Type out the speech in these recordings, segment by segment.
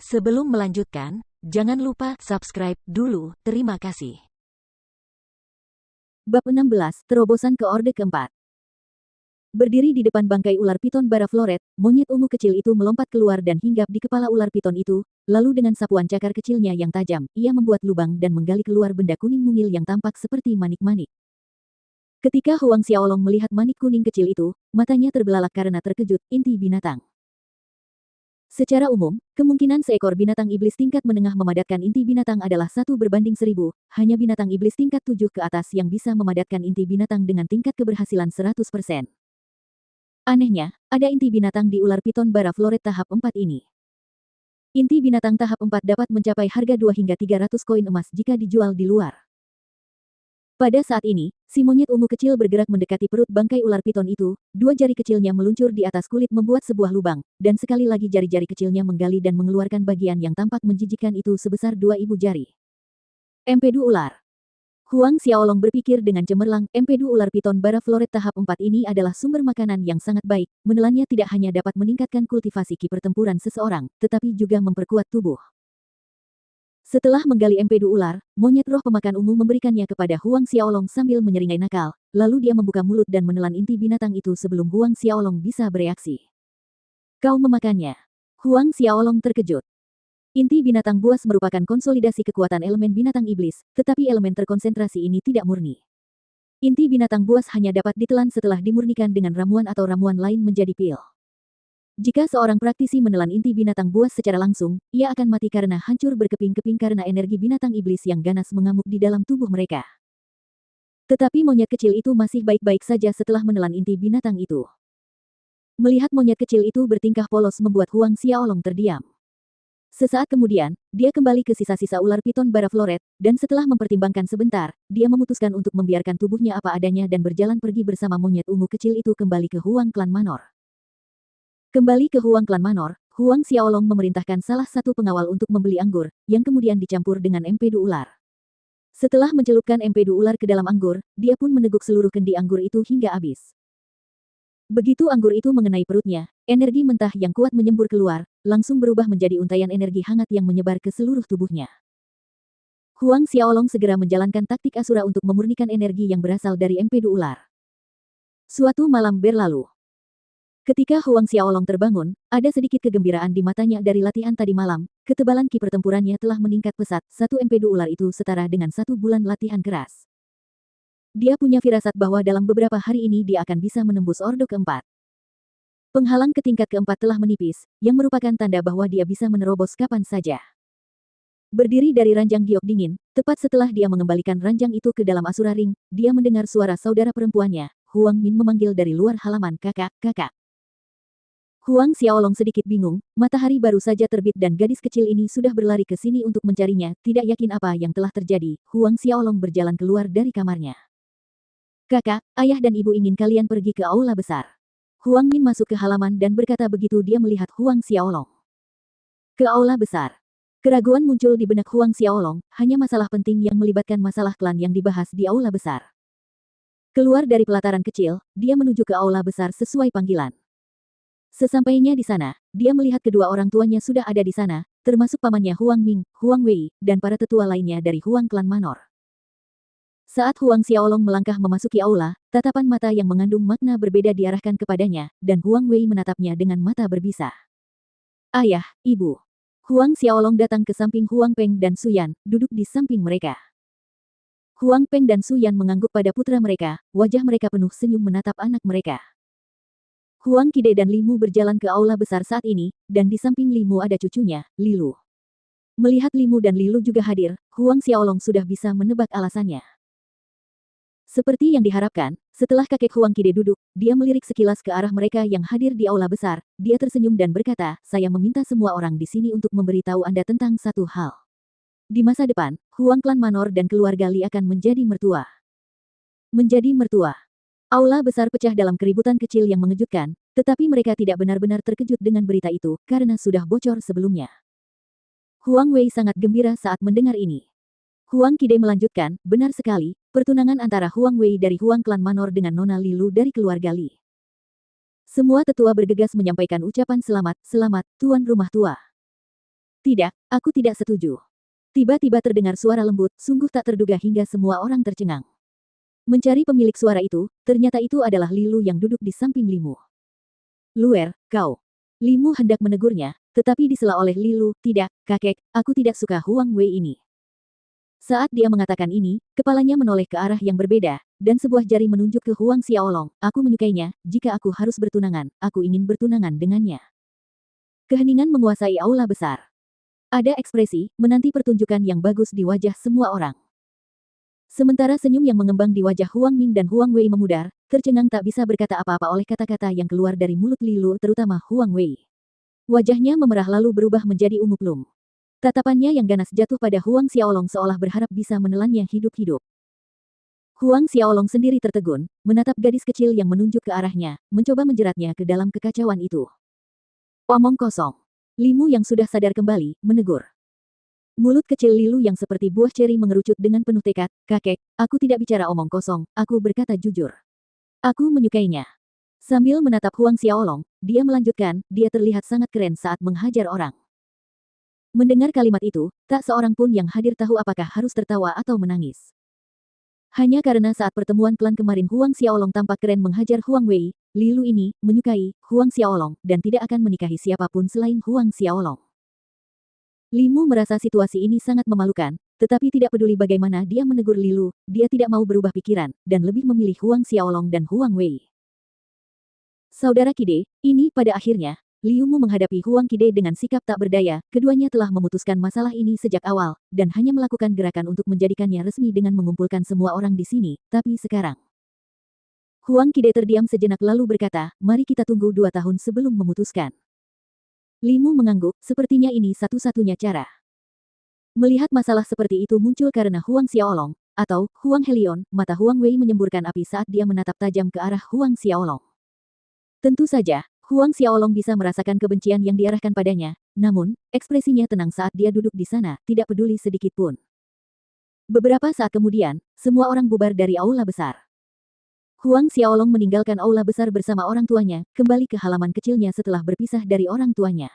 Sebelum melanjutkan, jangan lupa subscribe dulu. Terima kasih. Bab 16, Terobosan ke Orde Keempat. Berdiri di depan bangkai ular piton bara floret, monyet ungu kecil itu melompat keluar dan hinggap di kepala ular piton itu, lalu dengan sapuan cakar kecilnya yang tajam, ia membuat lubang dan menggali keluar benda kuning mungil yang tampak seperti manik-manik. Ketika Huang Xiaolong melihat manik kuning kecil itu, matanya terbelalak karena terkejut. Inti binatang. Secara umum, kemungkinan seekor binatang iblis tingkat menengah memadatkan inti binatang adalah 1:1000, hanya binatang iblis tingkat 7 ke atas yang bisa memadatkan inti binatang dengan tingkat keberhasilan 100%. Anehnya, ada inti binatang di ular piton bara floret tahap 4 ini. Inti binatang tahap 4 dapat mencapai harga 2 hingga 300 koin emas jika dijual di luar. Pada saat ini, si monyet ungu kecil bergerak mendekati perut bangkai ular piton itu, dua jari kecilnya meluncur di atas kulit membuat sebuah lubang, dan sekali lagi jari-jari kecilnya menggali dan mengeluarkan bagian yang tampak menjijikkan itu sebesar 2000 jari. Empedu ular. Huang Xiaolong berpikir dengan cemerlang, empedu ular piton bara floret tahap 4 ini adalah sumber makanan yang sangat baik, menelannya tidak hanya dapat meningkatkan kultivasi ki pertempuran seseorang, tetapi juga memperkuat tubuh. Setelah menggali empedu ular, monyet roh pemakan ungu memberikannya kepada Huang Xiaolong sambil menyeringai nakal, lalu dia membuka mulut dan menelan inti binatang itu sebelum Huang Xiaolong bisa bereaksi. Kau memakannya. Huang Xiaolong terkejut. Inti binatang buas merupakan konsolidasi kekuatan elemen binatang iblis, tetapi elemen terkonsentrasi ini tidak murni. Inti binatang buas hanya dapat ditelan setelah dimurnikan dengan ramuan atau ramuan lain menjadi pil. Jika seorang praktisi menelan inti binatang buas secara langsung, ia akan mati karena hancur berkeping-keping karena energi binatang iblis yang ganas mengamuk di dalam tubuh mereka. Tetapi monyet kecil itu masih baik-baik saja setelah menelan inti binatang itu. Melihat monyet kecil itu bertingkah polos membuat Huang Xiaolong terdiam. Sesaat kemudian, dia kembali ke sisa-sisa ular piton bara floret, dan setelah mempertimbangkan sebentar, dia memutuskan untuk membiarkan tubuhnya apa adanya dan berjalan pergi bersama monyet ungu kecil itu kembali ke Huang Klan Manor. Kembali ke Huang Klan Manor, Huang Xiaolong memerintahkan salah satu pengawal untuk membeli anggur, yang kemudian dicampur dengan empedu ular. Setelah mencelupkan empedu ular ke dalam anggur, dia pun meneguk seluruh kendi anggur itu hingga habis. Begitu anggur itu mengenai perutnya, energi mentah yang kuat menyembur keluar, langsung berubah menjadi untaian energi hangat yang menyebar ke seluruh tubuhnya. Huang Xiaolong segera menjalankan taktik Asura untuk memurnikan energi yang berasal dari empedu ular. Suatu malam berlalu. Ketika Huang Xiaolong terbangun, ada sedikit kegembiraan di matanya dari latihan tadi malam. Ketebalan ki pertempurannya telah meningkat pesat, satu empedu ular itu setara dengan 1 bulan latihan keras. Dia punya firasat bahwa dalam beberapa hari ini dia akan bisa menembus Orde Keempat. Penghalang ke tingkat keempat telah menipis, yang merupakan tanda bahwa dia bisa menerobos kapan saja. Berdiri dari ranjang giok dingin, tepat setelah dia mengembalikan ranjang itu ke dalam Asura Ring, dia mendengar suara saudara perempuannya, Huang Min memanggil dari luar halaman, "Kakak, kakak." Huang Xiaolong sedikit bingung, matahari baru saja terbit dan gadis kecil ini sudah berlari ke sini untuk mencarinya, tidak yakin apa yang telah terjadi, Huang Xiaolong berjalan keluar dari kamarnya. "Kakak, ayah dan ibu ingin kalian pergi ke aula besar." Huang Min masuk ke halaman dan berkata begitu dia melihat Huang Xiaolong. Ke aula besar. Keraguan muncul di benak Huang Xiaolong, hanya masalah penting yang melibatkan masalah klan yang dibahas di aula besar. Keluar dari pelataran kecil, dia menuju ke aula besar sesuai panggilan. Sesampainya di sana, dia melihat kedua orang tuanya sudah ada di sana, termasuk pamannya Huang Ming, Huang Wei, dan para tetua lainnya dari Huang Klan Manor. Saat Huang Xiaolong melangkah memasuki aula, tatapan mata yang mengandung makna berbeda diarahkan kepadanya, dan Huang Wei menatapnya dengan mata berbisa. "Ayah, ibu." Huang Xiaolong datang ke samping Huang Peng dan Suyan, duduk di samping mereka. Huang Peng dan Suyan mengangguk pada putra mereka, wajah mereka penuh senyum menatap anak mereka. Huang Qide dan Limu berjalan ke aula besar saat ini, dan di samping Limu ada cucunya, Lilu. Melihat Limu dan Lilu juga hadir, Huang Xiaolong sudah bisa menebak alasannya. Seperti yang diharapkan, setelah kakek Huang Qide duduk, dia melirik sekilas ke arah mereka yang hadir di aula besar, dia tersenyum dan berkata, "Saya meminta semua orang di sini untuk memberitahu Anda tentang satu hal. Di masa depan, Huang Klan Manor dan keluarga Li akan menjadi mertua." Menjadi mertua. Aula besar pecah dalam keributan kecil yang mengejutkan, tetapi mereka tidak benar-benar terkejut dengan berita itu, karena sudah bocor sebelumnya. Huang Wei sangat gembira saat mendengar ini. Huang Qide melanjutkan, "Benar sekali, pertunangan antara Huang Wei dari Huang Klan Manor dengan Nona Lilu dari keluarga Li." Semua tetua bergegas menyampaikan ucapan selamat, "Selamat, Tuan Rumah Tua." Tidak, aku tidak setuju. Tiba-tiba terdengar suara lembut, sungguh tak terduga hingga semua orang tercengang. Mencari pemilik suara itu, ternyata itu adalah Lilu yang duduk di samping Limu. Luer, kau. Limu hendak menegurnya, tetapi disela oleh Lilu, tidak, kakek, aku tidak suka Huang Wei ini. Saat dia mengatakan ini, kepalanya menoleh ke arah yang berbeda, dan sebuah jari menunjuk ke Huang Xiaolong. Aku menyukainya, jika aku harus bertunangan, aku ingin bertunangan dengannya. Keheningan menguasai aula besar. Ada ekspresi, menanti pertunjukan yang bagus di wajah semua orang. Sementara senyum yang mengembang di wajah Huang Ming dan Huang Wei memudar, tercengang tak bisa berkata apa-apa oleh kata-kata yang keluar dari mulut Lilu terutama Huang Wei. Wajahnya memerah lalu berubah menjadi ungu plum. Tatapannya yang ganas jatuh pada Huang Xiaolong seolah berharap bisa menelannya hidup-hidup. Huang Xiaolong sendiri tertegun, menatap gadis kecil yang menunjuk ke arahnya, mencoba menjeratnya ke dalam kekacauan itu. Omong kosong. Limu yang sudah sadar kembali, menegur. Mulut kecil Lilu yang seperti buah ceri mengerucut dengan penuh tekad, kakek, aku tidak bicara omong kosong, aku berkata jujur. Aku menyukainya. Sambil menatap Huang Xiaolong, dia melanjutkan, dia terlihat sangat keren saat menghajar orang. Mendengar kalimat itu, tak seorang pun yang hadir tahu apakah harus tertawa atau menangis. Hanya karena saat pertemuan klan kemarin Huang Xiaolong tampak keren menghajar Huang Wei, Lilu ini menyukai Huang Xiaolong dan tidak akan menikahi siapapun selain Huang Xiaolong. Limu merasa situasi ini sangat memalukan, tetapi tidak peduli bagaimana dia menegur Lilu, dia tidak mau berubah pikiran, dan lebih memilih Huang Xiaolong dan Huang Wei. Saudara Kide, ini pada akhirnya, Liu Mu menghadapi Huang Kide dengan sikap tak berdaya, keduanya telah memutuskan masalah ini sejak awal, dan hanya melakukan gerakan untuk menjadikannya resmi dengan mengumpulkan semua orang di sini, tapi sekarang. Huang Kide terdiam sejenak lalu berkata, mari kita tunggu 2 tahun sebelum memutuskan. Li Mu mengangguk, sepertinya ini satu-satunya cara. Melihat masalah seperti itu muncul karena Huang Xiaolong, atau Huang Helion, mata Huang Wei menyemburkan api saat dia menatap tajam ke arah Huang Xiaolong. Tentu saja, Huang Xiaolong bisa merasakan kebencian yang diarahkan padanya, namun, ekspresinya tenang saat dia duduk di sana, tidak peduli sedikit pun. Beberapa saat kemudian, semua orang bubar dari aula besar. Huang Xiaolong meninggalkan aula besar bersama orang tuanya, kembali ke halaman kecilnya setelah berpisah dari orang tuanya.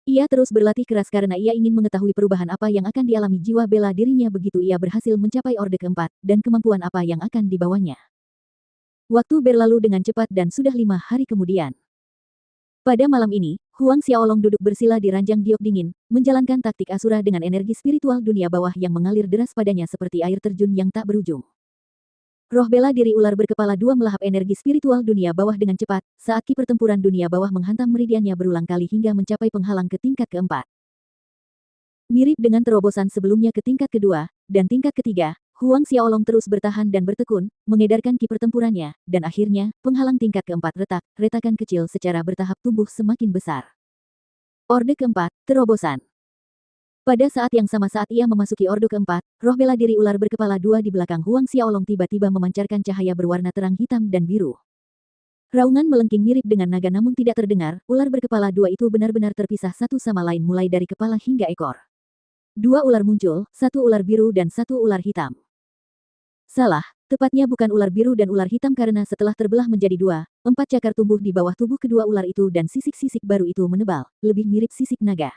Ia terus berlatih keras karena ia ingin mengetahui perubahan apa yang akan dialami jiwa bela dirinya begitu ia berhasil mencapai orde keempat, dan kemampuan apa yang akan dibawanya. Waktu berlalu dengan cepat dan sudah 5 hari kemudian. Pada malam ini, Huang Xiaolong duduk bersila di ranjang giok dingin, menjalankan taktik Asura dengan energi spiritual dunia bawah yang mengalir deras padanya seperti air terjun yang tak berujung. Roh bela diri ular berkepala 2 melahap energi spiritual dunia bawah dengan cepat, saat ki pertempuran dunia bawah menghantam meridiannya berulang kali hingga mencapai penghalang ke tingkat keempat. Mirip dengan terobosan sebelumnya ke tingkat kedua, dan tingkat ketiga, Huang Xiaolong terus bertahan dan bertekun, mengedarkan ki pertempurannya, dan akhirnya, penghalang tingkat keempat retak, retakan kecil secara bertahap tumbuh semakin besar. Orde keempat, terobosan. Pada saat yang sama saat ia memasuki orde keempat, roh bela diri ular berkepala 2 di belakang Huang Xiaolong tiba-tiba memancarkan cahaya berwarna terang hitam dan biru. Raungan melengking mirip dengan naga namun tidak terdengar, ular berkepala 2 itu benar-benar terpisah satu sama lain mulai dari kepala hingga ekor. 2 ular muncul, 1 ular biru dan 1 ular hitam. Salah, tepatnya bukan ular biru dan ular hitam karena setelah terbelah menjadi 2, 4 cakar tumbuh di bawah tubuh kedua ular itu dan sisik-sisik baru itu menebal, lebih mirip sisik naga.